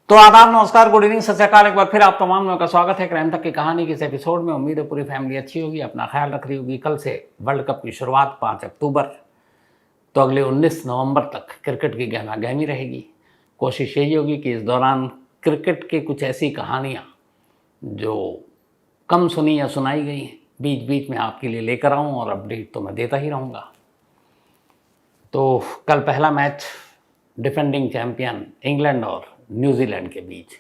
तो आदाब, नमस्कार, गुड इवनिंग, सत श्री अकाल। एक बार फिर आप तमाम लोगों का स्वागत है क्राइम तक की कहानी के इस एपिसोड में। उम्मीद है पूरी फैमिली अच्छी होगी, अपना ख्याल रख रही होगी। कल से वर्ल्ड कप की शुरुआत 5 अक्टूबर, तो अगले 19 नवंबर तक क्रिकेट की गहमा गहमी रहेगी। कोशिश यही होगी कि इस दौरान क्रिकेट की कुछ ऐसी कहानियाँ जो कम सुनी या सुनाई गई हैं, बीच बीच में आपके लिए लेकर आऊँ, और अपडेट तो मैं देता ही रहूँगा। तो कल पहला मैच डिफेंडिंग चैंपियन इंग्लैंड और न्यूजीलैंड के बीच।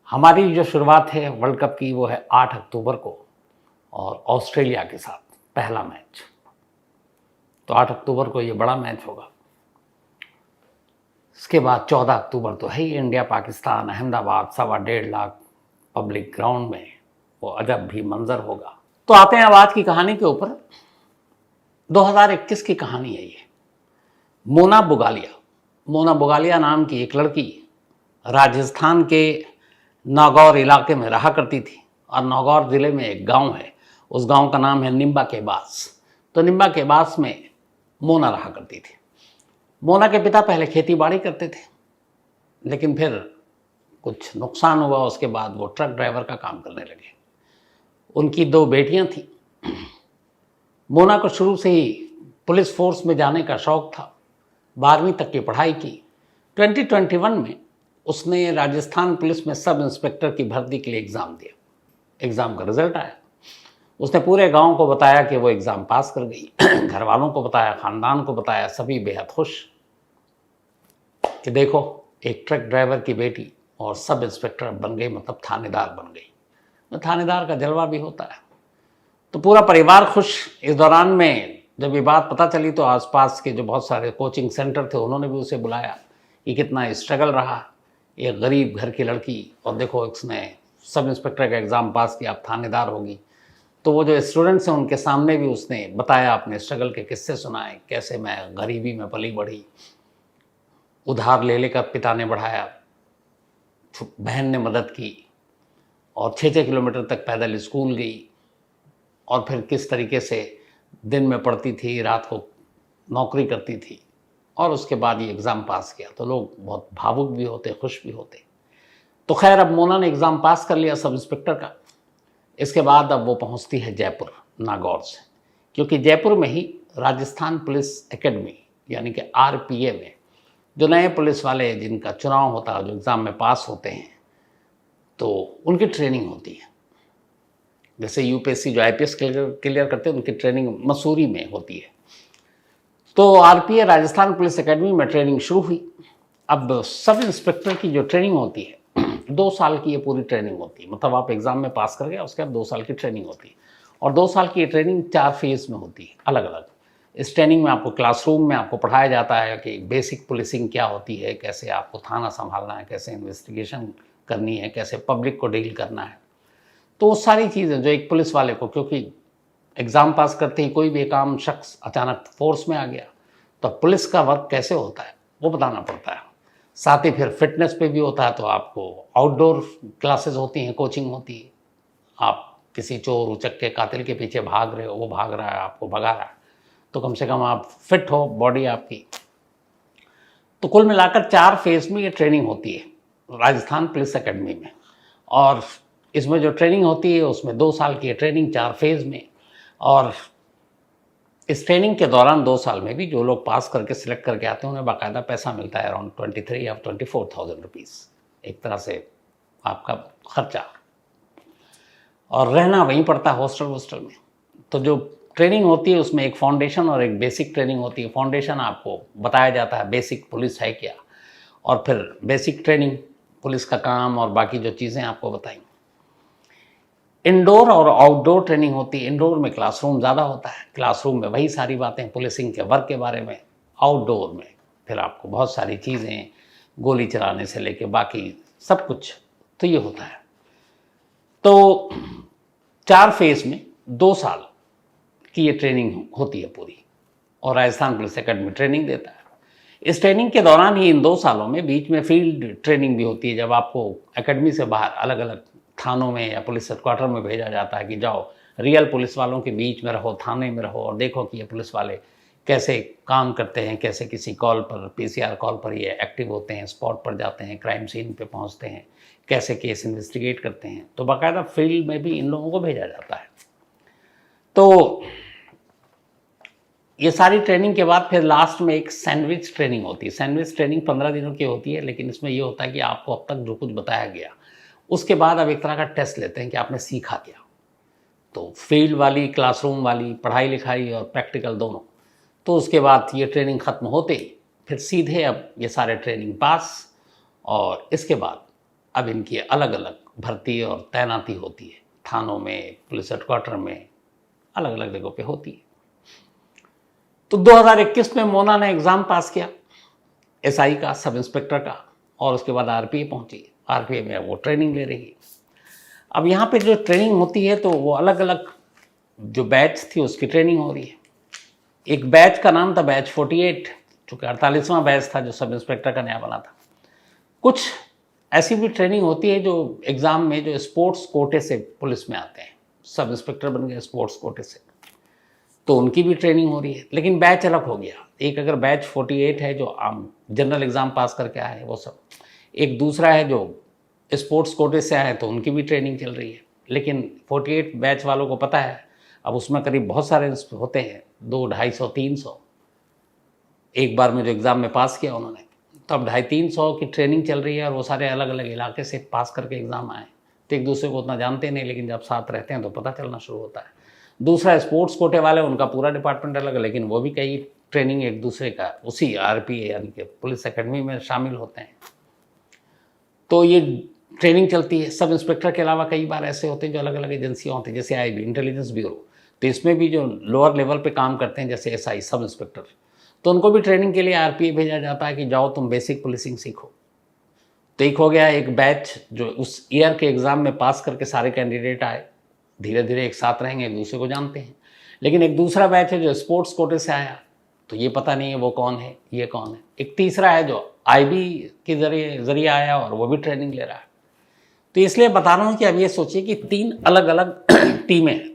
हमारी जो शुरुआत है वर्ल्ड कप की वो है 8 अक्टूबर को, और ऑस्ट्रेलिया के साथ पहला मैच। तो 8 अक्टूबर को ये बड़ा मैच होगा। इसके बाद 14 अक्टूबर तो है ही India Pakistan, Ahmedabad, 1.25 lakh public ground में वो अजब भी मंजर होगा। तो आते हैं अब आज की कहानी के ऊपर। 2021 की कहानी है ये। मोना बुगालिया नाम की एक लड़की राजस्थान के नागौर इलाके में रहा करती थी, और नागौर ज़िले में एक गांव है, उस गांव का नाम है निम्बा के बास। तो निम्बा के बास में मोना रहा करती थी। मोना के पिता पहले खेती बाड़ी करते थे, लेकिन फिर कुछ नुकसान हुआ, उसके बाद वो ट्रक ड्राइवर का काम करने लगे। उनकी 2 बेटियां थीं। मोना को शुरू से ही पुलिस फोर्स में जाने का शौक़ था। 12वीं तक की पढ़ाई की। 2021 में उसने राजस्थान पुलिस में सब इंस्पेक्टर की भर्ती के लिए एग्ज़ाम दिया। एग्ज़ाम का रिजल्ट आया। उसने पूरे गांव को बताया कि वो एग्ज़ाम पास कर गई। घर वालों को बताया, ख़ानदान को बताया, सभी बेहद खुश कि देखो, एक ट्रक ड्राइवर की बेटी और सब इंस्पेक्टर बन गई, मतलब थानेदार बन गई। तो थानेदार का जलवा भी होता है। तो पूरा परिवार खुश। इस दौरान में जब ये बात पता चली तो आसपास के जो बहुत सारे कोचिंग सेंटर थे उन्होंने भी उसे बुलाया कि कितना स्ट्रगल रहा, एक गरीब घर की लड़की, और देखो इसने सब इंस्पेक्टर का एग्ज़ाम पास किया, अब थानेदार होगी। तो वो जो स्टूडेंट्स हैं उनके सामने भी उसने बताया, अपने स्ट्रगल के किस्से सुनाए, कैसे मैं गरीबी में पली बढ़ी, उधार ले लेकर पिता ने बढ़ाया, बहन ने मदद की, और 6-6 किलोमीटर तक पैदल स्कूल गई, और फिर किस तरीके से दिन में पढ़ती थी, रात को नौकरी करती थी, और उसके बाद ये एग्ज़ाम पास किया। तो लोग बहुत भावुक भी होते, खुश भी होते। तो खैर, अब मोना ने एग्ज़ाम पास कर लिया सब इंस्पेक्टर का। इसके बाद अब वो पहुंचती है जयपुर, नागौर से, क्योंकि जयपुर में ही राजस्थान पुलिस एकेडमी यानी कि RPA में जो नए पुलिस वाले जिनका चुनाव होता है, जो एग्ज़ाम में पास होते हैं, तो उनकी ट्रेनिंग होती है। जैसे UPSC जो IPS क्लियर करते हैं, उनकी ट्रेनिंग मसूरी में होती है। तो RPA राजस्थान पुलिस एकेडमी में ट्रेनिंग शुरू हुई। अब सब इंस्पेक्टर की जो ट्रेनिंग होती है 2 साल की ये पूरी ट्रेनिंग होती है। मतलब आप एग्ज़ाम में पास कर गए, उसके बाद 2 साल की ट्रेनिंग होती है, और 2 साल की ये ट्रेनिंग 4 फेज़ में होती है, अलग अलग। इस ट्रेनिंग में आपको क्लासरूम में आपको पढ़ाया जाता है कि बेसिक पुलिसिंग क्या होती है, कैसे आपको थाना संभालना है, कैसे इन्वेस्टिगेशन करनी है, कैसे पब्लिक को डील करना है। तो वो सारी चीज़ें जो एक पुलिस वाले को, क्योंकि एग्ज़ाम पास करते ही कोई भी एक आम शख्स अचानक फोर्स में आ गया, तो पुलिस का वर्क कैसे होता है वो बताना पड़ता है। साथ ही फिर फिटनेस पे भी होता है। तो आपको आउटडोर क्लासेस होती हैं, कोचिंग होती है। आप किसी चोर उचक्के कातिल के पीछे भाग रहे हो, वो भाग रहा है, आपको भगा रहा है, तो कम से कम आप फिट हो, बॉडी आपकी। तो कुल मिलाकर 4 फेज़ में ये ट्रेनिंग होती है राजस्थान पुलिस एकेडमी में। और इसमें जो ट्रेनिंग होती है उसमें 2 साल की ट्रेनिंग 4 फेज़ में। और इस ट्रेनिंग के दौरान 2 साल में भी जो लोग पास करके सिलेक्ट करके आते हैं उन्हें बाकायदा पैसा मिलता है, अराउंड 23 या 24,000 रुपीज़, एक तरह से आपका खर्चा, और रहना वहीं पड़ता है हॉस्टल में। तो जो ट्रेनिंग होती है उसमें एक फाउंडेशन और एक बेसिक ट्रेनिंग होती है। फाउंडेशन आपको बताया जाता है बेसिक पुलिस है क्या, और फिर बेसिक ट्रेनिंग पुलिस का काम और बाकी जो चीज़ें आपको बताई। इंडोर और आउटडोर ट्रेनिंग होती है। इंडोर में क्लासरूम ज़्यादा होता है, क्लासरूम में वही सारी बातें पुलिसिंग के वर्क के बारे में। आउटडोर में फिर आपको बहुत सारी चीज़ें, गोली चलाने से लेके बाकी सब कुछ, तो ये होता है। तो 4 फेज़ में 2 साल की ये ट्रेनिंग होती है पूरी, और राजस्थान पुलिस एकेडमी ट्रेनिंग देता है। इस ट्रेनिंग के दौरान ही इन 2 सालों में बीच में फील्ड ट्रेनिंग भी होती है, जब आपको एकेडमी से बाहर अलग अलग थानों में या पुलिस हेडक्वार्टर में भेजा जाता है कि जाओ रियल पुलिस वालों के बीच में रहो, थाने में रहो, और देखो कि ये पुलिस वाले कैसे काम करते हैं, कैसे किसी कॉल पर, पीसीआर कॉल पर ये एक्टिव होते हैं, स्पॉट पर जाते हैं, क्राइम सीन पे पहुंचते हैं, कैसे केस इन्वेस्टिगेट करते हैं। तो बाकायदा फील्ड में भी इन लोगों को भेजा जाता है। तो ये सारी ट्रेनिंग के बाद फिर लास्ट में एक सैंडविच ट्रेनिंग होती है। सैंडविच ट्रेनिंग 15 दिनों की होती है, लेकिन इसमें ये होता है कि आपको अब तक जो कुछ बताया गया उसके बाद अब एक तरह का टेस्ट लेते हैं कि आपने सीखा क्या। तो फील्ड वाली, क्लासरूम वाली, पढ़ाई लिखाई और प्रैक्टिकल दोनों। तो उसके बाद ये ट्रेनिंग ख़त्म होते ही फिर सीधे अब ये सारे ट्रेनिंग पास, और इसके बाद अब इनकी अलग अलग भर्ती और तैनाती होती है, थानों में, पुलिस हेडक्वार्टर में, अलग अलग जगहों पे होती है। तो 2021 में मोना ने एग्ज़ाम पास किया एसआई का, सब इंस्पेक्टर का, और उसके बाद आरपीए पहुंची। आरपीए में वो ट्रेनिंग ले रही है। अब यहाँ पे जो ट्रेनिंग होती है तो वो अलग अलग जो बैच थी उसकी ट्रेनिंग हो रही है। एक बैच का नाम था बैच 48, चूँकि 48वां बैच था जो सब इंस्पेक्टर का नया बना था। कुछ ऐसी भी ट्रेनिंग होती है जो एग्ज़ाम में जो स्पोर्ट्स कोटे से पुलिस में आते हैं, सब इंस्पेक्टर बन गए स्पोर्ट्स कोटे से, तो उनकी भी ट्रेनिंग हो रही है। लेकिन बैच अलग हो गया। एक अगर बैच 48 है जो आम जनरल एग्ज़ाम पास करके आए हैं वो सब, एक दूसरा है जो स्पोर्ट्स कोटे से आए तो उनकी भी ट्रेनिंग चल रही है। लेकिन 48 बैच वालों को पता है अब उसमें करीब बहुत सारे होते हैं, 200, 250, 300 एक बार में जो एग्ज़ाम में पास किया उन्होंने, तो अब 250-300 की ट्रेनिंग चल रही है, और वो सारे अलग अलग इलाके से पास करके एग्ज़ाम आए। तो एक दूसरे को उतना जानते नहीं, लेकिन जब साथ रहते हैं तो पता चलना शुरू होता है। दूसरा स्पोर्ट्स कोटे वाले, उनका पूरा डिपार्टमेंट अलग है, लेकिन वो भी कई ट्रेनिंग एक दूसरे का उसी आरपीए यानी कि पुलिस एकेडमी में शामिल होते हैं। तो ये ट्रेनिंग चलती है। सब इंस्पेक्टर के अलावा कई बार ऐसे होते हैं जो अलग अलग एजेंसियाँ होती हैं, जैसे आईबी, इंटेलिजेंस ब्यूरो, तो इसमें भी जो लोअर लेवल पे काम करते हैं जैसे एसआई, सब इंस्पेक्टर, तो उनको भी ट्रेनिंग के लिए आरपीए भेजा जाता है कि जाओ तुम बेसिक पुलिसिंग सीखो। तो एक हो गया एक बैच जो उस ईयर के एग्ज़ाम में पास करके सारे कैंडिडेट आए, धीरे धीरे एक साथ रहेंगे, एक दूसरे को जानते हैं। लेकिन एक दूसरा बैच है जो स्पोर्ट्स कोटे से आया, तो ये पता नहीं है वो कौन है, ये कौन है। एक तीसरा है जो आईबी के जरिए आया और वो भी ट्रेनिंग ले रहा है। तो इसलिए बता रहा हूँ कि अब ये सोचिए कि 3 अलग अलग टीमें हैं।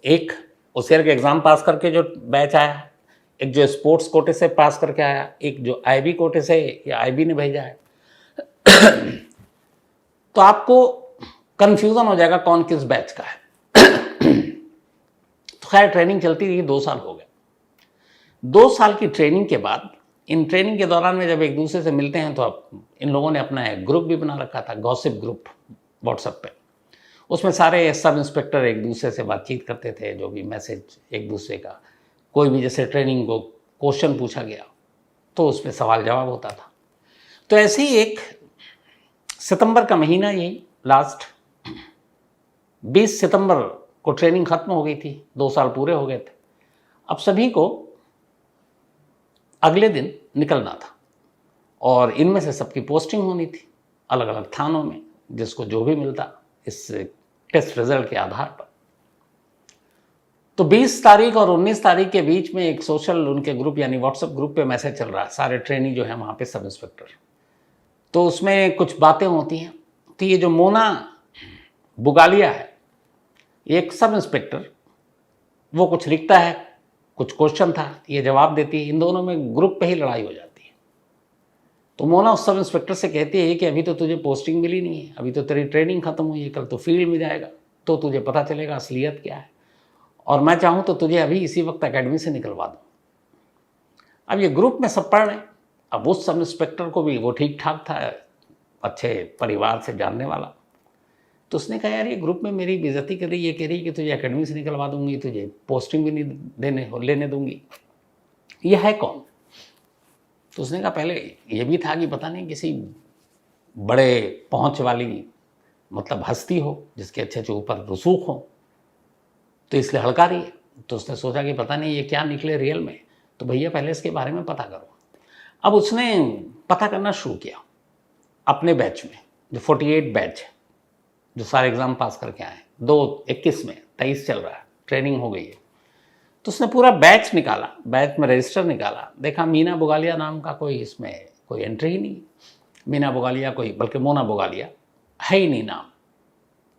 एक उस ईयर के एग्ज़ाम पास करके जो बैच आया, एक जो स्पोर्ट्स कोटे से पास करके आया, एक जो आईबी कोटे से या आईबी ने भेजा है। तो आपको कंफ्यूजन हो जाएगा कौन किस बैच का है। तो खैर ट्रेनिंग चलती रही, 2 साल हो गए। 2 साल की ट्रेनिंग के बाद, इन ट्रेनिंग के दौरान में जब एक दूसरे से मिलते हैं तो अब इन लोगों ने अपना एक ग्रुप भी बना रखा था, गॉसिप ग्रुप व्हाट्सएप पे। उसमें सारे सब इंस्पेक्टर एक दूसरे से बातचीत करते थे, जो भी मैसेज एक दूसरे का, कोई भी जैसे ट्रेनिंग को क्वेश्चन पूछा गया तो उसमें सवाल जवाब होता था। तो ऐसे ही एक सितंबर का महीना, यही लास्ट 20 सितंबर को ट्रेनिंग खत्म हो गई थी, 2 साल पूरे हो गए थे। अब सभी को अगले दिन निकलना था और इनमें से सबकी पोस्टिंग होनी थी अलग अलग थानों में, जिसको जो भी मिलता इस टेस्ट रिजल्ट के आधार पर। तो 20 तारीख और 19 तारीख के बीच में एक सोशल उनके ग्रुप यानी व्हाट्सएप ग्रुप पे मैसेज चल रहा है, सारे ट्रेनी जो है वहाँ पे सब इंस्पेक्टर। तो उसमें कुछ बातें होती हैं। तो ये जो मोना बुगालिया है, एक सब इंस्पेक्टर, वो कुछ लिखता है, कुछ क्वेश्चन था, ये जवाब देती है, इन दोनों में ग्रुप पे ही लड़ाई हो जाती है। तो मोना उस सब इंस्पेक्टर से कहती है कि अभी तो तुझे पोस्टिंग मिली नहीं है, अभी तो तेरी ट्रेनिंग खत्म हुई है, कल तो फील्ड में जाएगा तो तुझे पता चलेगा असलियत क्या है, और मैं चाहूँ तो तुझे अभी इसी वक्त एकेडमी से निकलवा दूँ। अब ये ग्रुप में सब पढ़ रहे हैं। अब उस सब इंस्पेक्टर को भी, वो ठीक ठाक था, अच्छे परिवार से जानने वाला, तो उसने कहा यार ये ग्रुप में मेरी बेइज्जती कर रही है, ये कह रही है कि तुझे एकेडमी से निकलवा दूंगी, तुझे पोस्टिंग भी नहीं लेने दूंगी, ये है कौन? तो उसने कहा पहले ये भी था कि पता नहीं किसी बड़े पहुंच वाली मतलब हस्ती हो, जिसके अच्छे अच्छे ऊपर रसूख हो, तो इसलिए हड़का रही है। तो उसने सोचा कि पता नहीं ये क्या निकले रियल में, तो भैया पहले इसके बारे में पता करो। अब उसने पता करना शुरू किया अपने बैच में, जो 48 बैच है, जो सारे एग्ज़ाम पास करके आए, 2021 में 23 चल रहा है, ट्रेनिंग हो गई है। तो उसने पूरा बैच निकाला, बैच में रजिस्टर निकाला, देखा मीना बुगालिया नाम का कोई इसमें कोई एंट्री ही नहीं, मीना बुगालिया कोई, बल्कि मोना बुगालिया है ही नहीं नाम।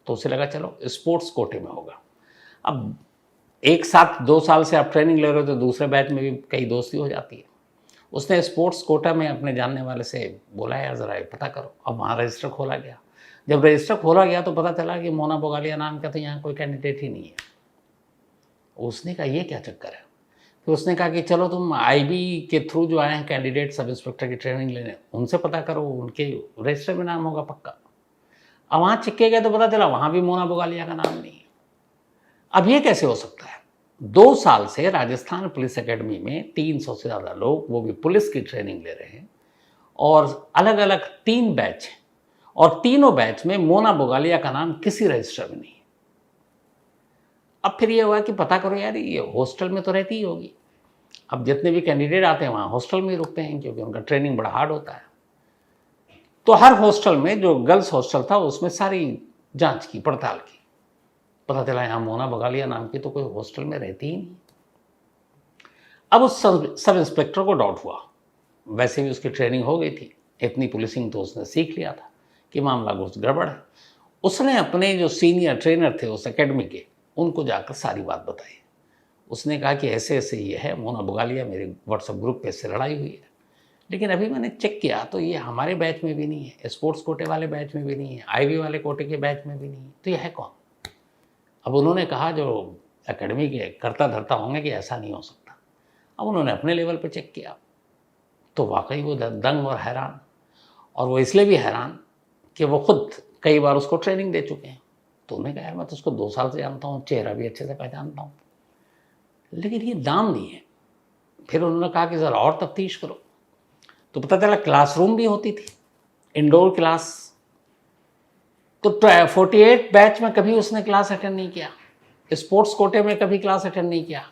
तो उसे लगा चलो स्पोर्ट्स कोटे में होगा। अब एक साथ 2 साल से आप ट्रेनिंग ले रहे हो तो दूसरे बैच में भी कई दोस्ती हो जाती है। उसने स्पोर्ट्स कोटा में अपने जानने वाले से बोला यार ज़रा ये पता करो। अब वहाँ रजिस्टर खोला गया। जब रजिस्टर खोला गया तो पता चला कि मोना बोगालिया नाम का तो यहाँ कोई कैंडिडेट ही नहीं है। उसने कहा ये क्या चक्कर है। फिर उसने कहा कि चलो तुम आईबी के थ्रू जो आए हैं कैंडिडेट सब इंस्पेक्टर की ट्रेनिंग लेने, उनसे पता करो, उनके रजिस्टर में नाम होगा पक्का। अब वहाँ चिक्के गए तो पता चला वहाँ भी मोना बोगालिया का नाम नहीं है। अब ये कैसे हो सकता है। 2 साल से राजस्थान पुलिस एकेडमी में 300 से ज़्यादा लोग, वो भी पुलिस की ट्रेनिंग ले रहे हैं, और अलग अलग 3 बैच हैं, और तीनों बैच में मोना बोगालिया का नाम किसी रजिस्टर में नहीं है। अब फिर ये हुआ कि पता करो यार ये हॉस्टल में तो रहती ही होगी। अब जितने भी कैंडिडेट आते हैं वहाँ हॉस्टल में ही रुकते हैं क्योंकि उनका ट्रेनिंग बड़ा हार्ड होता है। तो हर हॉस्टल में, जो गर्ल्स हॉस्टल था उसमें सारी जांच की, पड़ताल की। पता चला यहाँ मोना बोगालिया नाम की तो कोई हॉस्टल में रहती ही नहीं। अब उस सब इंस्पेक्टर को डाउट हुआ। वैसे भी उसकी ट्रेनिंग हो गई थी, इतनी पुलिसिंग तो उसने सीख लिया था कि मामला कुछ गड़बड़ है। उसने अपने जो सीनियर ट्रेनर थे उस एकेडमी के, उनको जाकर सारी बात बताई। उसने कहा कि ऐसे ऐसे ये है, मोना बोगालिया मेरे व्हाट्सएप ग्रुप पे से लड़ाई हुई है, लेकिन अभी मैंने चेक किया तो ये हमारे बैच में भी नहीं है, स्पोर्ट्स कोटे वाले बैच में भी नहीं है, आईवी वाले कोटे के बैच में भी नहीं है, तो ये है कौन। अब उन्होंने कहा जो एकेडमी के करता धरता होंगे कि ऐसा नहीं हो सकता। अब उन्होंने अपने लेवल पे चेक किया तो वाकई वो दंग और हैरान, और वो इसलिए भी हैरान कि वो खुद कई बार उसको ट्रेनिंग दे चुके हैं। तो उन्होंने कहा मैं तो उसको 2 साल से जानता हूँ, चेहरा भी अच्छे से पहचानता हूँ, लेकिन ये दाम नहीं है। फिर उन्होंने कहा कि ज़रा और तफ्तीश करो। तो पता चला क्लासरूम भी होती थी, इंडोर क्लास। तो 48 बैच में कभी उसने क्लास अटेंड नहीं किया, स्पोर्ट्स कोटे में कभी क्लास अटेंड नहीं किया,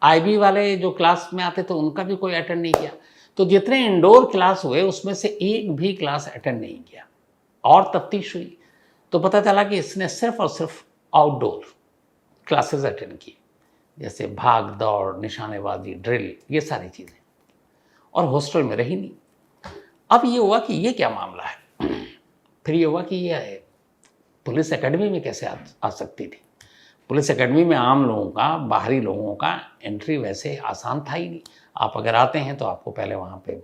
आईबी वाले जो क्लास में आते थे उनका भी कोई अटेंड नहीं किया। तो जितने इंडोर क्लास हुए उसमें से एक भी क्लास अटेंड नहीं किया। और तफ्तीश हुई तो पता चला कि इसने सिर्फ और सिर्फ आउटडोर क्लासेस अटेंड की, जैसे भाग दौड़, निशानेबाजी, ड्रिल, ये सारी चीज़ें, और हॉस्टल में रही नहीं। अब ये हुआ कि ये क्या मामला है। फिर ये हुआ कि ये पुलिस एकेडमी में कैसे आ सकती थी। पुलिस एकेडमी में आम लोगों का, बाहरी लोगों का एंट्री वैसे आसान था ही नहीं। आप अगर आते हैं तो आपको पहले वहाँ पे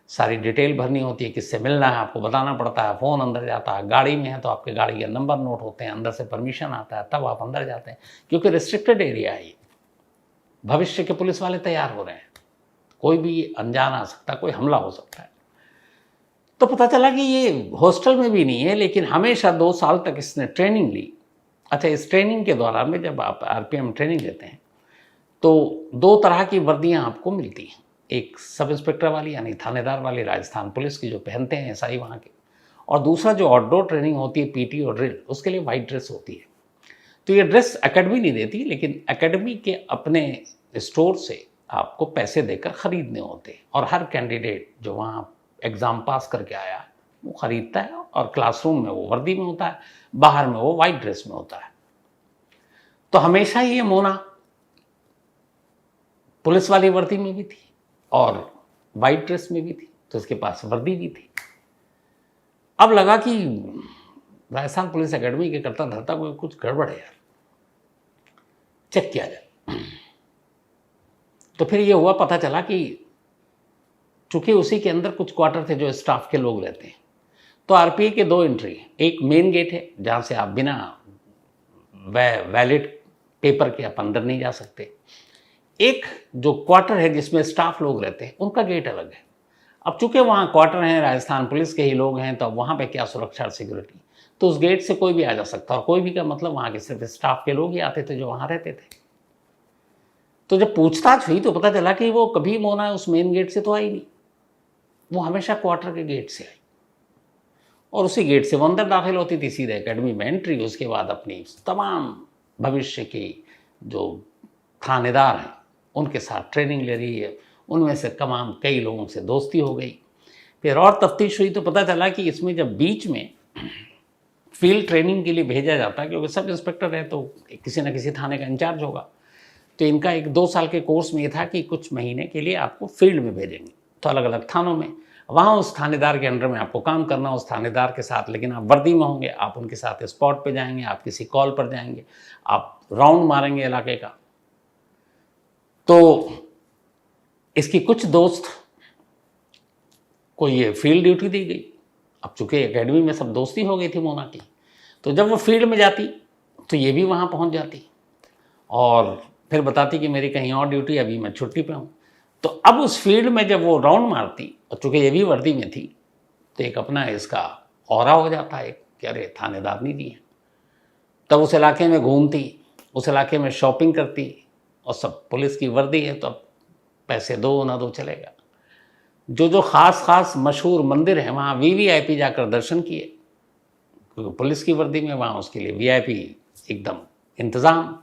सारी डिटेल भरनी होती है, किससे मिलना है आपको बताना पड़ता है, फ़ोन अंदर जाता है, गाड़ी में है तो आपके गाड़ी के नंबर नोट होते हैं, अंदर से परमिशन आता है, तब आप अंदर जाते हैं, क्योंकि रिस्ट्रिक्टेड एरिया है ये। भविष्य के पुलिस वाले तैयार हो रहे हैं, कोई भी अनजान आ सकता है, कोई हमला हो सकता है। तो पता चला कि ये हॉस्टल में भी नहीं है, लेकिन हमेशा 2 साल तक इसने ट्रेनिंग ली। अच्छा, इस ट्रेनिंग के दौरान में जब आप आरपीएम ट्रेनिंग लेते हैं तो 2 तरह की वर्दियां आपको मिलती हैं। एक सब इंस्पेक्टर वाली यानी थानेदार वाली राजस्थान पुलिस की जो पहनते हैं एसआई वहाँ के, और दूसरा जो आउटडोर ट्रेनिंग होती है पीटी और ड्रिल, उसके लिए वाइट ड्रेस होती है। तो ये ड्रेस एकेडमी नहीं देती, लेकिन एकेडमी के अपने स्टोर से आपको पैसे देकर ख़रीदने होते हैं, और हर कैंडिडेट जो वहाँ एग्ज़ाम पास करके आया वो ख़रीदता है, और क्लासरूम में वो वर्दी में होता है, बाहर में वो वाइट ड्रेस में होता है। तो हमेशा ये मोना पुलिस वाली वर्दी में भी थी और वाइट ड्रेस में भी थी, तो इसके पास वर्दी भी थी। अब लगा कि राजस्थान पुलिस एकेडमी के करता धरता कोई कुछ गड़बड़ है यार, चेक किया जाए। तो फिर ये हुआ, पता चला कि चूंकि उसी के अंदर कुछ क्वार्टर थे जो स्टाफ के लोग रहते हैं, तो आरपीए के 2 एंट्री, एक मेन गेट है जहाँ से आप बिना वैलिड पेपर के आप अंदर नहीं जा सकते, एक जो क्वार्टर है जिसमें स्टाफ लोग रहते हैं उनका गेट अलग है। अब चूंकि वहाँ क्वार्टर हैं, राजस्थान पुलिस के ही लोग हैं, तो वहाँ पे क्या सुरक्षा और सिक्योरिटी, तो उस गेट से कोई भी आ जा सकता, और कोई भी का मतलब वहाँ के सिर्फ स्टाफ के लोग ही आते थे जो वहाँ रहते थे। तो जब पूछताछ हुई तो पता चला कि वो कभी मोना उस मेन गेट से तो आई नहीं, वो हमेशा क्वार्टर के गेट से आई, और उसी गेट से वो अंदर दाखिल होती थी, सीधे एकेडमी में एंट्री। उसके बाद अपनी तमाम भविष्य की जो थानेदार हैं उनके साथ ट्रेनिंग ले रही है, उनमें से तमाम कई लोगों से दोस्ती हो गई। फिर और तफ्तीश हुई तो पता चला कि इसमें जब बीच में फील्ड ट्रेनिंग के लिए भेजा जाता है, क्योंकि सब इंस्पेक्टर है तो किसी न किसी थाने का इंचार्ज होगा, तो इनका एक 2 साल के कोर्स में ये था कि कुछ महीने के लिए आपको फील्ड में भेजेंगे, तो अलग अलग थानों में वहाँ उस थानेदार के अंडर में आपको काम करना, उस थानेदार के साथ, लेकिन आप वर्दी में होंगे, आप उनके साथ स्पॉट पे जाएंगे, आप किसी कॉल पर जाएंगे, आप राउंड मारेंगे इलाके का। तो इसकी कुछ दोस्त को ये फील्ड ड्यूटी दी गई। अब चूंकि एकेडमी में सब दोस्ती हो गई थी मोना की, तो जब वो फील्ड में जाती तो ये भी वहाँ पहुँच जाती और फिर बताती कि मेरी कहीं और ड्यूटी, अभी मैं छुट्टी पे हूँ। तो अब उस फील्ड में जब वो राउंड मारती, और चूँकि ये भी वर्दी में थी, तो एक अपना इसका ऑरा हो जाता है कि अरे थानेदारनी दी है। तब उस इलाके में घूमती, उस इलाके में शॉपिंग करती, और सब पुलिस की वर्दी है तो अब पैसे दो ना दो चलेगा। जो ख़ास मशहूर मंदिर है वहाँ वीवीआईपी जाकर दर्शन किए, क्योंकि पुलिस की वर्दी में वहाँ उसके लिए वीआईपी एकदम इंतज़ाम।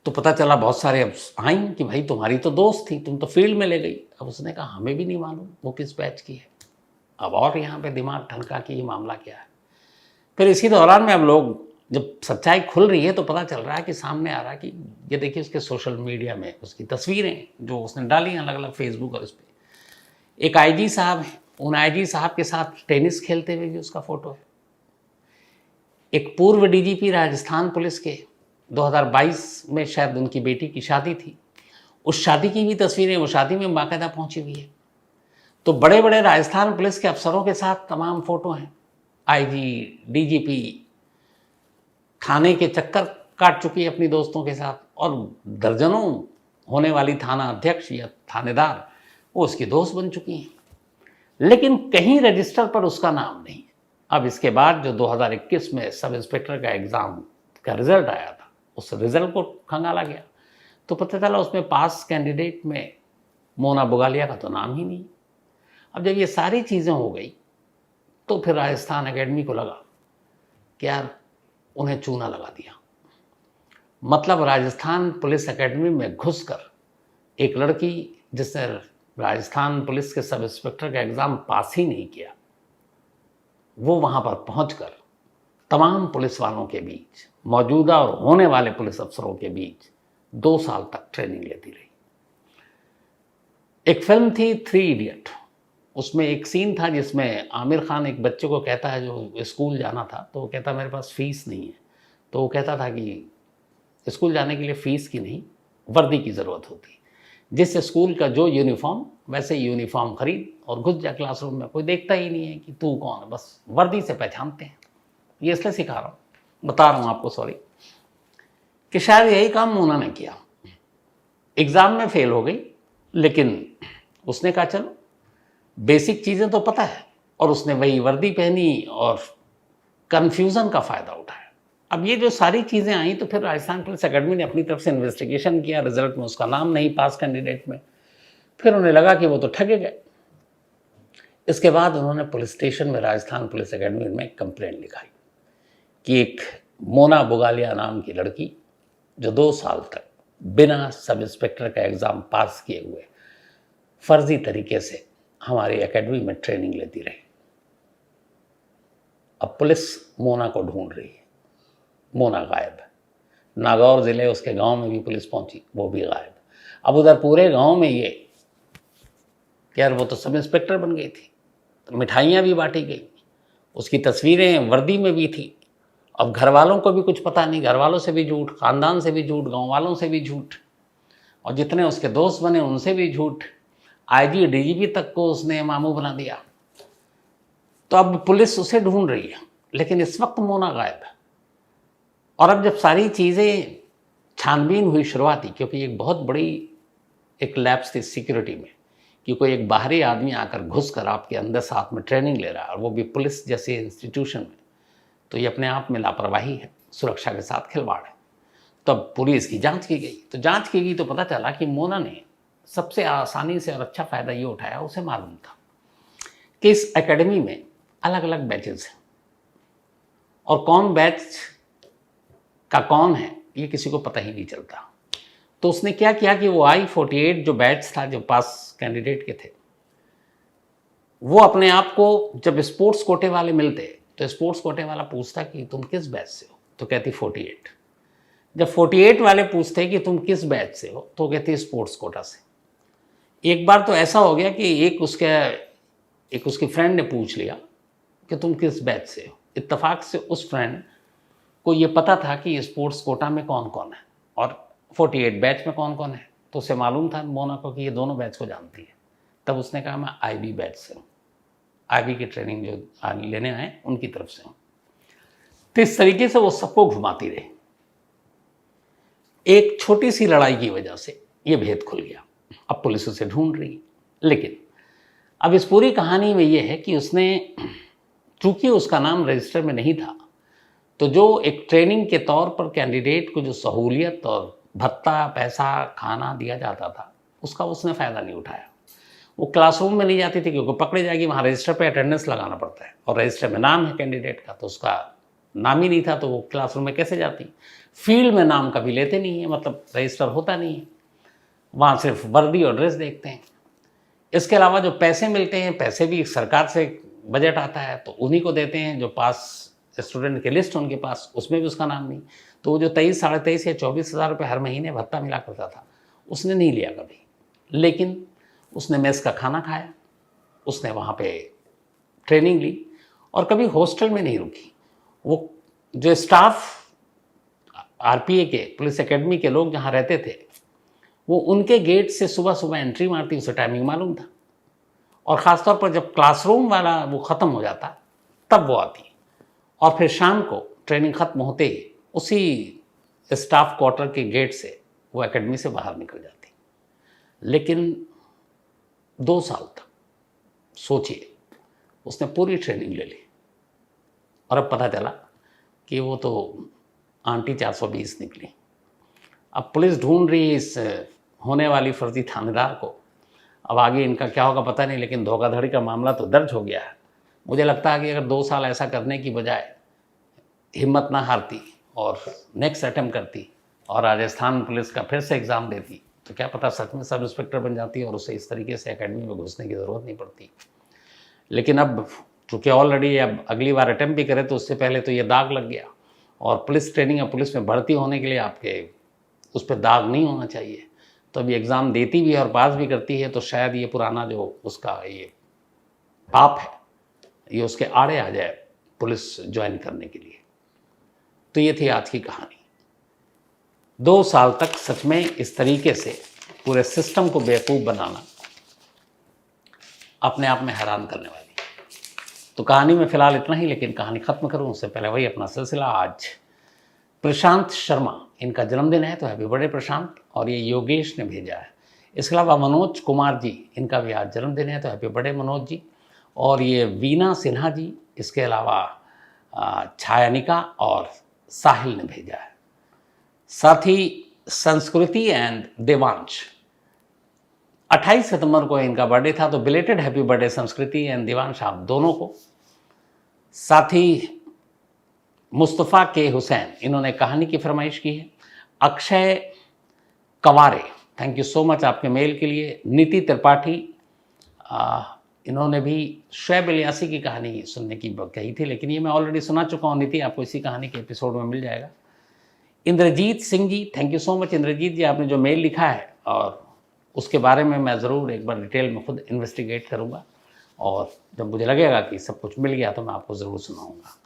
तो पता चला बहुत सारे अब आई कि भाई तुम्हारी तो दोस्त थी, तुम तो फील्ड में ले गई। अब उसने कहा हमें भी नहीं मालूम वो किस बैच की है। अब और यहाँ पे दिमाग ठनका कि ये मामला क्या है। फिर इसी दौरान में अब लोग, जब सच्चाई खुल रही है तो पता चल रहा है कि सामने आ रहा है कि ये देखिए उसके सोशल मीडिया में उसकी तस्वीरें जो उसने डाली हैं अलग अलग फेसबुक और उस पर। एक आईजी साहब हैं, उन आईजी साहब के साथ टेनिस खेलते हुए भी उसका फोटो है। एक पूर्व डीजीपी राजस्थान पुलिस के 2022 में शायद उनकी बेटी की शादी थी, उस शादी की भी तस्वीरें, वो शादी में बाकायदा पहुंची हुई है। तो बड़े बड़े राजस्थान पुलिस के अफसरों के साथ तमाम फोटो हैं। आईजी, डीजीपी थाने के चक्कर काट चुकी है अपनी दोस्तों के साथ, और दर्जनों होने वाली थाना अध्यक्ष या थानेदार वो उसकी दोस्त बन चुकी हैं। लेकिन कहीं रजिस्टर पर उसका नाम नहीं है। अब इसके बाद जो 2021 में सब इंस्पेक्टर का एग्ज़ाम का रिज़ल्ट आया था, उस रिज़ल्ट को खंगाला गया तो पता चला उसमें पास कैंडिडेट में मोना बुगालिया का तो नाम ही नहीं। अब जब ये सारी चीज़ें हो गई तो फिर राजस्थान एकेडमी को लगा कि यार उन्हें चूना लगा दिया। मतलब राजस्थान पुलिस एकेडमी में घुसकर एक लड़की जिसने राजस्थान पुलिस के सब इंस्पेक्टर का एग्ज़ाम पास ही नहीं किया, वो वहाँ पर पहुँचकर तमाम पुलिस वालों के बीच, मौजूदा और होने वाले पुलिस अफसरों के बीच 2 साल तक ट्रेनिंग लेती रही। एक फिल्म थी 3 इडियट, उसमें एक सीन था जिसमें आमिर खान एक बच्चे को कहता है जो स्कूल जाना था, तो वो कहता मेरे पास फ़ीस नहीं है। तो वो कहता था कि स्कूल जाने के लिए फ़ीस की नहीं, वर्दी की ज़रूरत होती, जिस स्कूल का जो यूनिफॉर्म वैसे यूनिफॉर्म खरीद और घुस जा क्लासरूम में, कोई देखता ही नहीं है कि तू कौन है, बस वर्दी से पहचानते हैं। ये इसलिए सिखा रहा हूँ, बता रहा हूँ आपको, सॉरी, कि शायद यही काम मोना ने किया। एग्ज़ाम में फेल हो गई, लेकिन उसने कहा चलो बेसिक चीज़ें तो पता है, और उसने वही वर्दी पहनी और कन्फ्यूज़न का फ़ायदा उठाया। अब ये जो सारी चीज़ें आई तो फिर राजस्थान पुलिस एकेडमी ने अपनी तरफ से इन्वेस्टिगेशन किया, रिजल्ट में उसका नाम नहीं पास कैंडिडेट में। फिर उन्हें लगा कि वो तो ठगे गए। इसके बाद उन्होंने पुलिस स्टेशन में राजस्थान पुलिस एकेडमी में कंप्लेंट लिखाई कि एक मोना बुगालिया नाम की लड़की जो 2 साल तक बिना सब इंस्पेक्टर का एग्ज़ाम पास किए हुए फर्जी तरीके से हमारी एकेडमी में ट्रेनिंग लेती रही। अब पुलिस मोना को ढूंढ रही है, मोना गायब है। नागौर ज़िले उसके गांव में भी पुलिस पहुंची, वो भी गायब। अब उधर पूरे गांव में ये कि यार वो तो सब इंस्पेक्टर बन गई थी, तो मिठाइयाँ भी बांटी गई, उसकी तस्वीरें वर्दी में भी थी। अब घर वालों को भी कुछ पता नहीं, घर वालों से भी झूठ, ख़ानदान से भी झूठ, गाँव वालों से भी झूठ, और जितने उसके दोस्त बने उनसे भी झूठ। आईजी डीजीपी तक को उसने मामू बना दिया। तो अब पुलिस उसे ढूंढ रही है, लेकिन इस वक्त मोना गायब है। और अब जब सारी चीज़ें छानबीन हुई शुरुआती, क्योंकि एक बहुत बड़ी एक लैप्स थी सिक्योरिटी में कि कोई एक बाहरी आदमी आकर घुसकर आपके अंदर साथ में ट्रेनिंग ले रहा है, और वो भी पुलिस जैसे इंस्टीट्यूशन में, तो ये अपने आप में लापरवाही है, सुरक्षा के साथ खिलवाड़ है। तब पूरी इसकी जांच की गई। तो जांच की गई तो पता चला कि मोना ने सबसे आसानी से और अच्छा फ़ायदा ये उठाया, उसे मालूम था कि इस एकेडमी में अलग अलग बैचेस हैं, और कौन बैच का कौन है ये किसी को पता ही नहीं चलता। तो उसने क्या किया कि वो I-48 जो बैच था, जो पास कैंडिडेट के थे, वो अपने आप को जब स्पोर्ट्स कोटे वाले मिलते तो स्पोर्ट्स कोटे वाला पूछता कि तुम किस बैच से हो, तो कहती 48। जब 48 वाले पूछते कि तुम किस बैच से हो, तो कहती स्पोर्ट्स कोटा से। एक बार तो ऐसा हो गया कि एक उसके फ्रेंड ने पूछ लिया कि तुम किस बैच से हो। इत्तेफाक से उस फ्रेंड को ये पता था कि स्पोर्ट्स कोटा में कौन कौन है और 48 बैच में कौन कौन है, तो उसे मालूम था मोना को कि ये दोनों बैच को जानती है। तब उसने कहा मैं IB बैच से हूँ, IB की ट्रेनिंग जो लेने आए उनकी तरफ से हूँ। तो इस तरीके से वो सबको घुमाती रही। एक छोटी सी लड़ाई की वजह से ये भेद खुल गया। अब पुलिस उसे ढूंढ रही है, लेकिन अब इस पूरी कहानी में ये है कि उसने, चूंकि उसका नाम रजिस्टर में नहीं था, तो जो एक ट्रेनिंग के तौर पर कैंडिडेट को जो सहूलियत और भत्ता, पैसा, खाना दिया जाता था, उसका उसने फ़ायदा नहीं उठाया। वो क्लासरूम में नहीं जाती थी क्योंकि पकड़े जाएगी, वहाँ रजिस्टर पे अटेंडेंस लगाना पड़ता है और रजिस्टर में नाम है कैंडिडेट का, तो उसका नाम ही नहीं था, तो वो क्लासरूम में कैसे जाती। फील्ड में नाम कभी लेते नहीं है, मतलब रजिस्टर होता नहीं है, वहाँ सिर्फ वर्दी और ड्रेस देखते हैं। इसके अलावा जो पैसे मिलते हैं, पैसे भी सरकार से बजट आता है तो उन्हीं को देते हैं, जो पास स्टूडेंट की लिस्ट उनके पास, उसमें भी उसका नाम नहीं। तो वो जो 23, 23.5 या 24,000 रुपये हर महीने भत्ता मिला करता था, उसने नहीं लिया कभी। लेकिन उसने मेस का खाना खाया, उसने वहाँ पे ट्रेनिंग ली और कभी हॉस्टल में नहीं रुकी। वो जो स्टाफ RPA के, पुलिस एकेडमी के लोग जहाँ रहते थे, वो उनके गेट से सुबह सुबह एंट्री मारती, उसे टाइमिंग मालूम था। और ख़ासतौर पर जब क्लासरूम वाला वो ख़त्म हो जाता तब वो आती, और फिर शाम को ट्रेनिंग ख़त्म होते ही उसी स्टाफ क्वार्टर के गेट से वो एकेडमी से बाहर निकल जाती। लेकिन 2 साल तक सोचिए, उसने पूरी ट्रेनिंग ले ली और अब पता चला कि वो तो आंटी 420 निकली। अब पुलिस ढूंढ रही है इस होने वाली फर्जी थानेदार को। अब आगे इनका क्या होगा पता नहीं, लेकिन धोखाधड़ी का मामला तो दर्ज हो गया है। मुझे लगता है कि अगर 2 साल ऐसा करने की बजाय हिम्मत ना हारती और नेक्स्ट अटेम्प्ट करती और राजस्थान पुलिस का फिर से एग्ज़ाम देती, तो क्या पता सच में सब इंस्पेक्टर बन जाती और उसे इस तरीके से एकेडमी में घुसने की ज़रूरत नहीं पड़ती। लेकिन अब चूँकि ऑलरेडी अब अगली बार अटेम्प्ट भी करे तो उससे पहले तो ये दाग लग गया, और पुलिस ट्रेनिंग या पुलिस में भर्ती होने के लिए आपके उस पर दाग नहीं होना चाहिए। तो अभी एग्ज़ाम देती भी है और पास भी करती है, तो शायद ये पुराना जो उसका ये पाप है, ये उसके आड़े आ जाए पुलिस ज्वाइन करने के लिए। तो ये थी आज की कहानी। 2 साल तक सच में इस तरीके से पूरे सिस्टम को बेवकूफ़ बनाना अपने आप में हैरान करने वाली। तो कहानी में फ़िलहाल इतना ही, लेकिन कहानी ख़त्म करूँ उससे पहले वही अपना सिलसिला। आज प्रशांत शर्मा, इनका जन्मदिन है, तो हैप्पी बर्थडे प्रशांत, और ये योगेश ने भेजा है। इसके अलावा मनोज कुमार जी, इनका भी आज जन्मदिन है, तो हैप्पी बर्थडे मनोज जी। और ये वीना सिन्हा जी, इसके अलावा छायानिका और साहिल ने भेजा है। साथ ही संस्कृति एंड देवांश, 28 सितंबर को इनका बर्थडे था, तो बिलेटेड हैप्पी बर्थडे संस्कृति एंड देवांश आप दोनों को। साथ ही मुस्तफ़ा के हुसैन, इन्होंने कहानी की फरमाइश की है। Akshay Kanware, thank you so much आपके मेल के लिए। नीति त्रिपाठी, इन्होंने भी शुएब इलियासी की कहानी सुनने की कही थी, लेकिन ये मैं ऑलरेडी सुना चुका हूँ नीति, आपको इसी कहानी के एपिसोड में मिल जाएगा। Indrajeet Singh ji, thank you so much Indrajeet ji, आपने जो मेल लिखा है और उसके बारे में मैं ज़रूर एक बार डिटेल में खुद इन्वेस्टिगेट करूँगा, और जब मुझे लगेगा कि सब कुछ मिल गया तो मैं आपको ज़रूर सुनाऊँगा।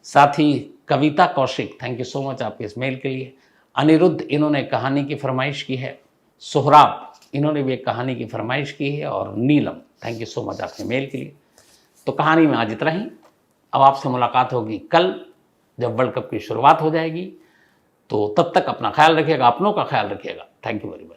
साथ ही Kavita Kaushik, thank you so much आपके इस मेल के लिए। अनिरुद्ध, इन्होंने कहानी की फरमाइश की है। सोहराब, इन्होंने भी एक कहानी की फरमाइश की है। और नीलम, थैंक यू सो मच आपके मेल के लिए। तो कहानी में आज इतना ही। अब आपसे मुलाकात होगी कल, जब वर्ल्ड कप की शुरुआत हो जाएगी। तो तब तक अपना ख्याल रखिएगा, अपनों का ख्याल रखिएगा। Thank you very much.